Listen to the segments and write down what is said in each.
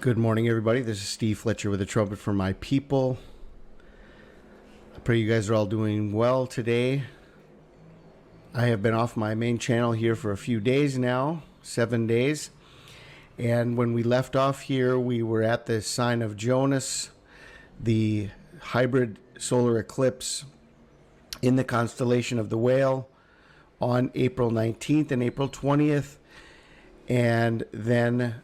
Good morning, everybody. This is Steve Fletcher with a trumpet for my people. I pray you guys are all doing well today. I have been off my main channel here for a few days now, 7 days. And when we left off here, we were at the sign of Jonas, the hybrid solar eclipse in the constellation of the Whale on April 19th and April 20th. And then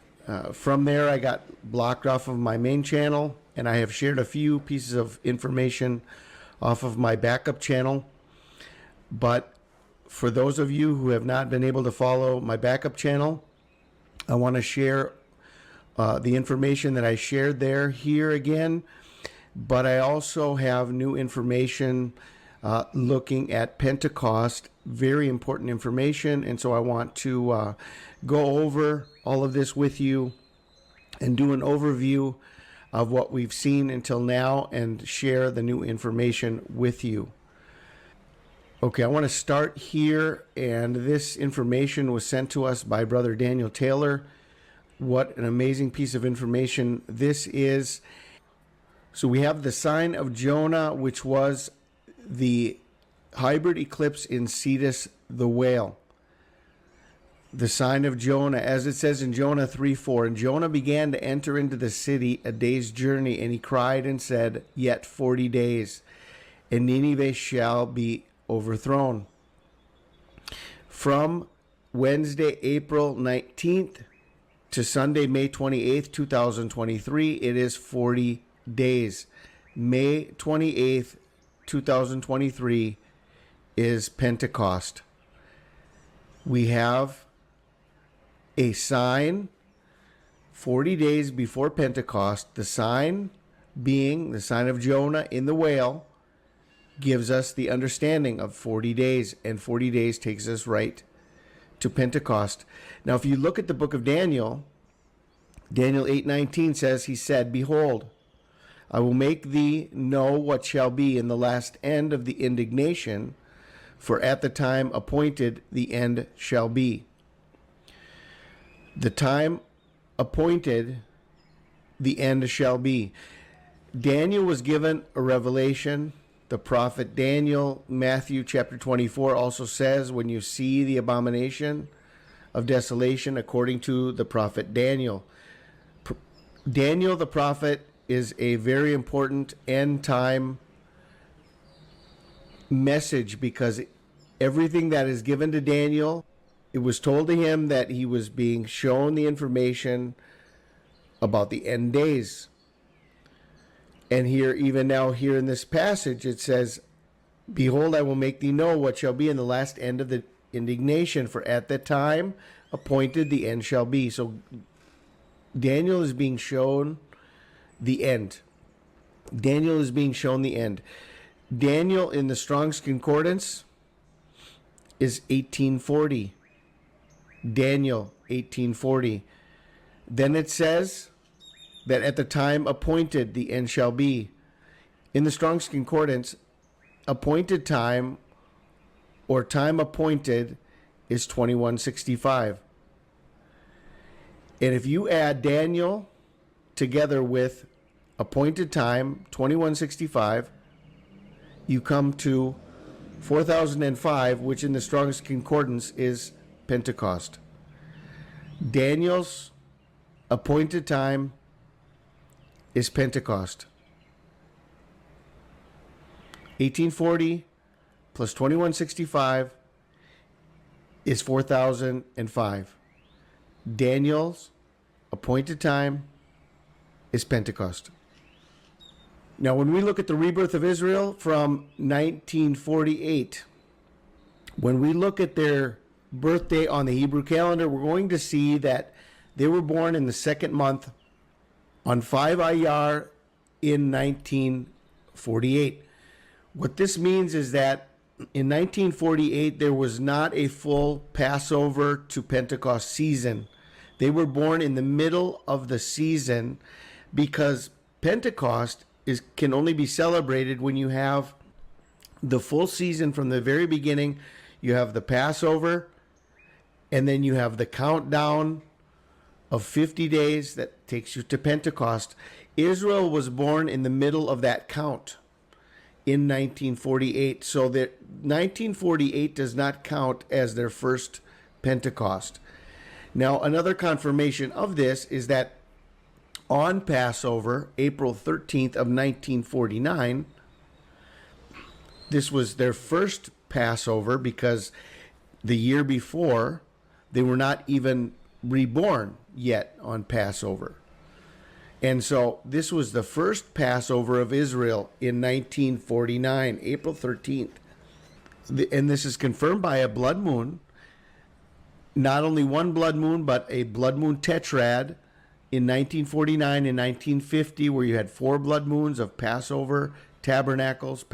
from there, I got blocked off of my main channel, and I have shared a few pieces of information off of my backup channel. But for those of you who have not been able to follow my backup channel, I want to share the information that I shared there here again. But I also have new information looking at Pentecost, very important information. And so I want to go over all of this with you and do an overview of what we've seen until now and share the new information with you. Okay, I want to start here, and this information was sent to us by Brother Daniel Taylor. What an amazing piece of information this is. So we have the sign of Jonah, which was the hybrid eclipse in Cetus the Whale. The sign of Jonah, as it says in Jonah 3:4, and Jonah began to enter into the city a day's journey, and he cried and said, yet 40 days, and Nineveh shall be overthrown. From Wednesday, April 19th to Sunday, May 28th, 2023, it is 40 days. May 28th, 2023 is Pentecost. We have a sign 40 days before Pentecost. The sign being the sign of Jonah in the whale gives us the understanding of 40 days, and 40 days takes us right to Pentecost. Now, if you look at the book of Daniel, Daniel 8:19 says, he said, behold, I will make thee know what shall be in the last end of the indignation, for at the time appointed the end shall be. The time appointed, the end shall be. Daniel was given a revelation. The prophet Daniel, Matthew chapter 24, also says, when you see the abomination of desolation, according to the prophet Daniel. Daniel the prophet is a very important end time message, because everything that is given to Daniel, it was told to him that he was being shown the information about the end days. And here, even now here in this passage, it says, behold, I will make thee know what shall be in the last end of the indignation, for at the time appointed the end shall be. So Daniel is being shown the end. Daniel is being shown the end. Daniel in the Strong's Concordance is 1840. Daniel 1840. Then it says that at the time appointed the end shall be. In the Strong's Concordance, appointed time or time appointed is 2165. And if you add Daniel together with appointed time 2165, you come to 4005, which in the Strong's Concordance is Pentecost. Daniel's appointed time is Pentecost. 1840 plus 2165 is 4005. Daniel's appointed time is Pentecost. Now, when we look at the rebirth of Israel from 1948, when we look at their birthday on the Hebrew calendar, we're going to see that they were born in the second month on 5 Iyar in 1948. What this means is that in 1948, there was not a full Passover to Pentecost season. They were born in the middle of the season, because Pentecost can only be celebrated when you have the full season from the very beginning. You have the Passover, and then you have the countdown of 50 days that takes you to Pentecost. Israel was born in the middle of that count in 1948. So that 1948 does not count as their first Pentecost. Now, another confirmation of this is that on Passover, April 13th of 1949, this was their first Passover because the year before, they were not even reborn yet on Passover. And so this was the first Passover of Israel in 1949, April 13th. And this is confirmed by a blood moon. Not only one blood moon, but a blood moon tetrad in 1949 and 1950, where you had 4 blood moons of Passover tabernacles.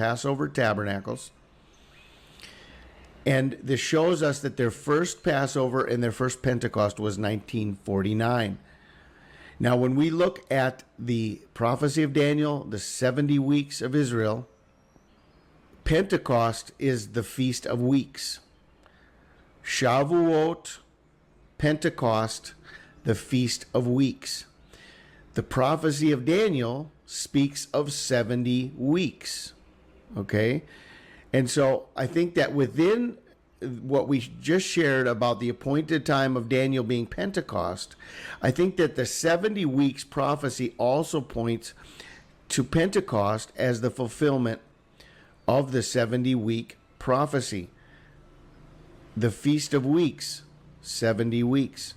And this shows us that their first Passover and their first Pentecost was 1949. Now, when we look at the prophecy of Daniel, the 70 weeks of Israel, Pentecost is the Feast of Weeks. Shavuot, Pentecost, the Feast of Weeks. The prophecy of Daniel speaks of 70 weeks. Okay? And so I think that within what we just shared about the appointed time of Daniel being Pentecost, I think that the 70 weeks prophecy also points to Pentecost as the fulfillment of the 70-week prophecy. The Feast of Weeks, 70 weeks.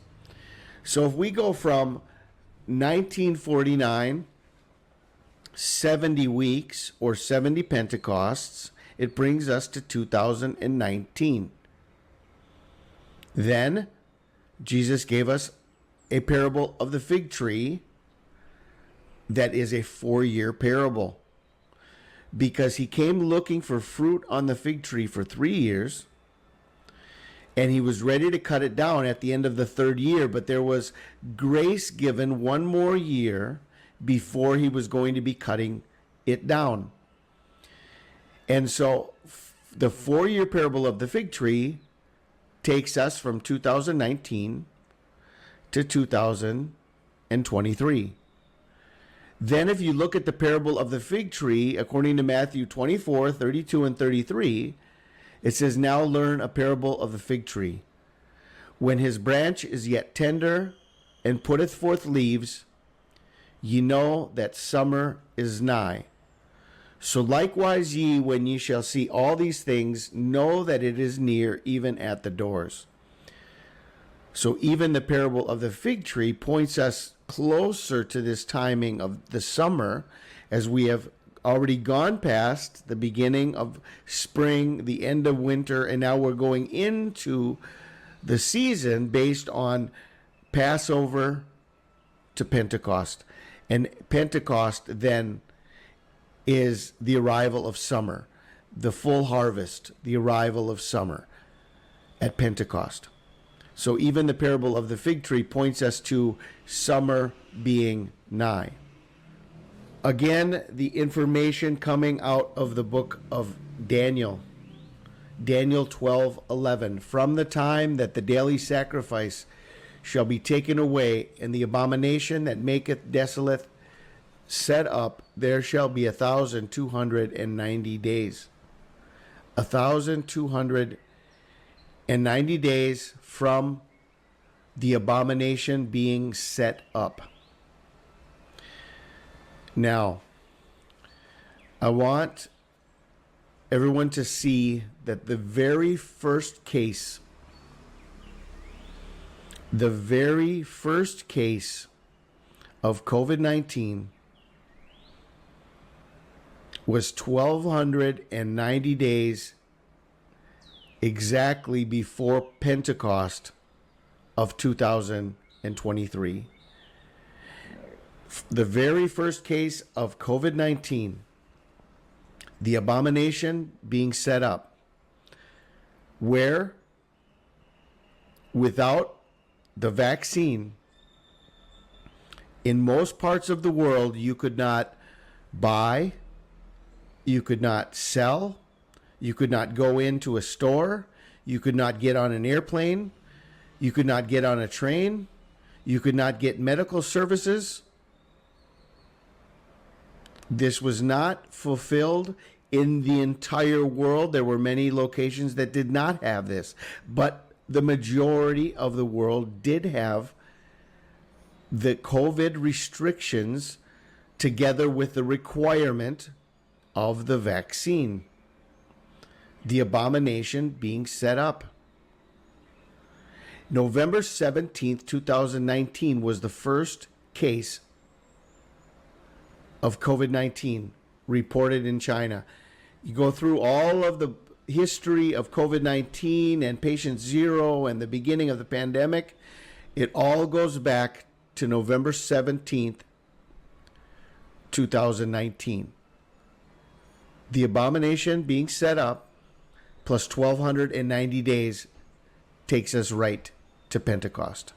So if we go from 1949, 70 weeks or 70 Pentecosts, it brings us to 2019. Then Jesus gave us a parable of the fig tree that is a 4-year parable, because he came looking for fruit on the fig tree for 3 years, and he was ready to cut it down at the end of the 3rd year, but there was grace given 1 more year before he was going to be cutting it down. And so the 4-year parable of the fig tree takes us from 2019 to 2023. Then if you look at the parable of the fig tree, according to Matthew 24, 32, and 33, it says, "Now learn a parable of the fig tree. When his branch is yet tender and putteth forth leaves, ye know that summer is nigh. So likewise ye, when ye shall see all these things, know that it is near, even at the doors." So even the parable of the fig tree points us closer to this timing of the summer, as we have already gone past the beginning of spring, the end of winter, and now we're going into the season based on Passover to Pentecost. And Pentecost then is the arrival of summer, the full harvest, the arrival of summer at Pentecost. So even the parable of the fig tree points us to summer being nigh. Again, the information coming out of the book of Daniel, Daniel 12:11, "From the time that the daily sacrifice shall be taken away, and the abomination that maketh desolate set up, there shall be 1,290 days." 1,290 days from the abomination being set up. Now, I want everyone to see that the very first case of COVID-19 was 1,290 days exactly before Pentecost of 2023. The very first case of COVID-19, the abomination being set up, where without the vaccine, in most parts of the world, you could not buy, you could not sell, you could not go into a store, you could not get on an airplane, you could not get on a train, You could not get medical services. This was not fulfilled in the entire world. There were many locations that did not have this, but the majority of the world did have the COVID restrictions together with the requirement of the vaccine. The abomination being set up. November 17th, 2019 was the first case of COVID-19 reported in China. You go through all of the history of COVID-19 and patient zero and the beginning of the pandemic. It all goes back to November 17th, 2019. The abomination being set up plus 1,290 days takes us right to Pentecost.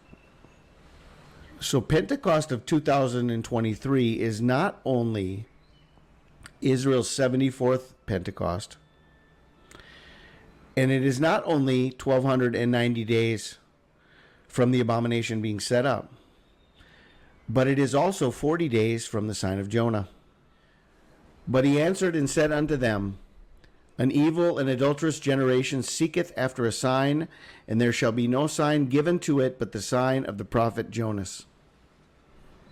So Pentecost of 2023 is not only Israel's 74th Pentecost, and it is not only 1,290 days from the abomination being set up, but it is also 40 days from the sign of Jonah. But he answered and said unto them, An evil and adulterous generation seeketh after a sign, and there shall be no sign given to it but the sign of the prophet Jonas.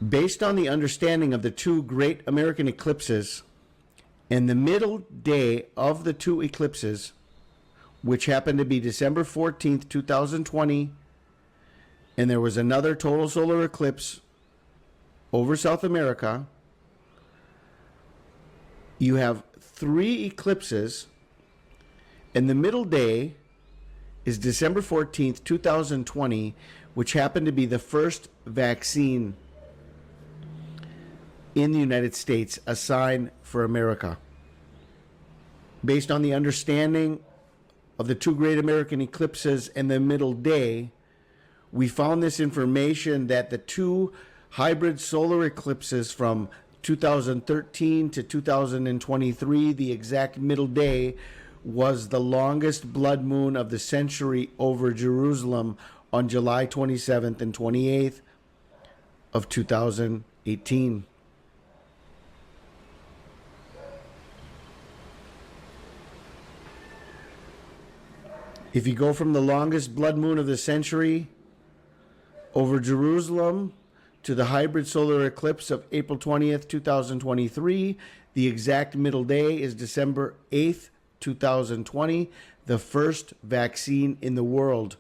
Based on the understanding of the two great American eclipses, and the middle day of the two eclipses, which happened to be December 14th, 2020, and there was another total solar eclipse over South America, you have 3 eclipses, and the middle day is December 14th, 2020, which happened to be the first vaccine in the United States, a sign for America. Based on the understanding of the two great American eclipses and the middle day, we found this information that the two hybrid solar eclipses from 2013 to 2023, the exact middle day, was the longest blood moon of the century over Jerusalem on July 27th and 28th of 2018. If you go from the longest blood moon of the century over Jerusalem to the hybrid solar eclipse of April 20th, 2023, the exact middle day is December 8th, 2020, the first vaccine in the world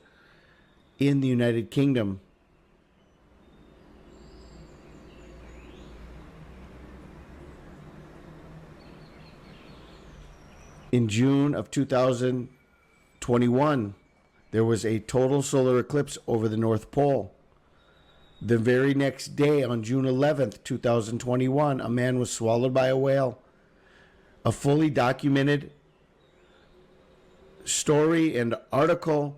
in the United Kingdom. In June of 2021, there was a total solar eclipse over the North Pole. The very next day, on June 11th, 2021, a man was swallowed by a whale. A fully documented story and article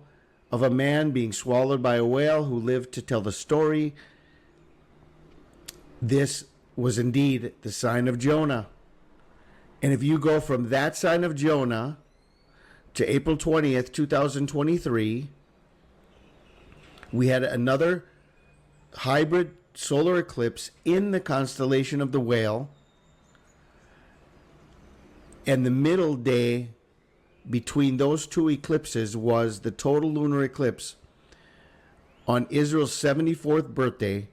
of a man being swallowed by a whale who lived to tell the story. This was indeed the sign of Jonah. And if you go from that sign of Jonah to April 20th, 2023, we had another hybrid solar eclipse in the constellation of the Whale, and the middle day between those two eclipses was the total lunar eclipse on Israel's 74th birthday,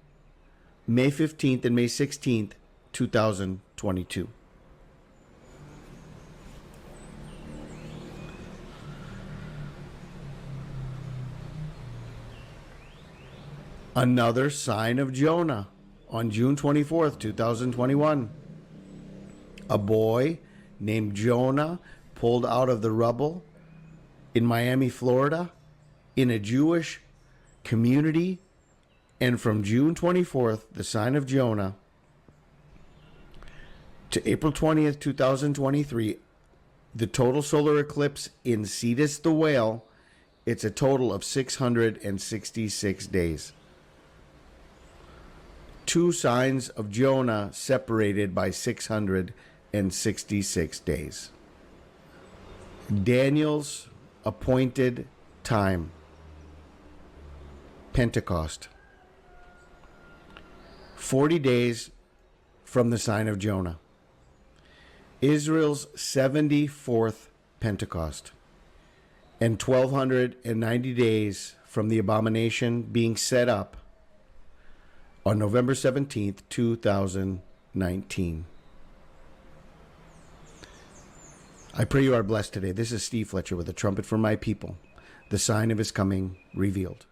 May 15th and May 16th, 2022. Another sign of Jonah on June 24th, 2021. A boy named Jonah pulled out of the rubble in Miami, Florida, in a Jewish community. And from June 24th, the sign of Jonah, to April 20th, 2023, the total solar eclipse in Cetus the Whale, it's a total of 666 days. 2 signs of Jonah separated by 666 days. Daniel's appointed time. Pentecost. 40 days from the sign of Jonah. Israel's 74th Pentecost. And 1,290 days from the abomination being set up on November 17th, 2019. I pray you are blessed today. This is Steve Fletcher with a trumpet for my people, the sign of his coming revealed.